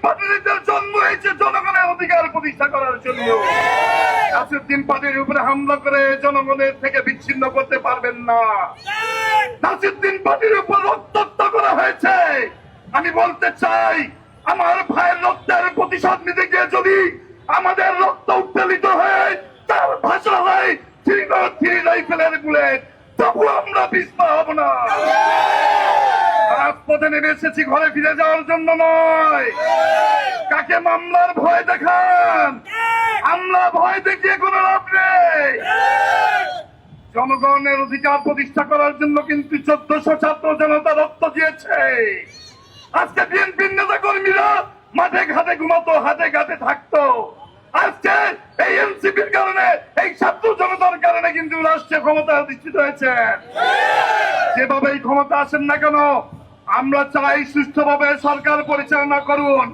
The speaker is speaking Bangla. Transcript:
পার্টির জন্ম হয়েছে জনগণের অধিকার প্রতিষ্ঠা করার জন্য। নাসিরউদ্দিন পার্টির উপরে হামলা করে জনগণের থেকে বিচ্ছিন্ন করতে পারবেন না। নাসিরউদ্দিন পার্টির উপর রক্তাক্ত করা হয়েছে। আমি বলতে চাই, আমার ভাইয়ের রক্তের প্রতিশোধ নিতে গিয়ে যদি আমাদের রক্ত উত্তেলিত হয়ে তার ভাষা হয় থ্রি রাইফেলের বুলেট, তবু আমরা পিছপা হব না। রাজপথে নেমে এসেছি ঘরে ফিরে যাওয়ার জন্য নয়। কাকে মামলার ভয় দেখান? আমরা ভয় দেখিয়ে কোনো লাভ নেই। জনগণের অধিকার প্রতিষ্ঠা করার জন্য কিন্তু 1400 ছাত্র জনতা রক্ত দিয়েছে। আজকে বিএনপির নেতা কর্মীরা মাঠে ঘাটে ঘুমাতো, হাটে ঘাটে থাকতো। আজকে এই এনসিপির কারণে, এই ছাত্র জনতার কারণে কিন্তু রাষ্ট্রীয় ক্ষমতা অধিষ্ঠিত হয়েছে। যেভাবে এই ক্ষমতা আসেন না কেন, আমরা চাই সুষ্ঠুভাবে সরকার পরিচালনা করুন।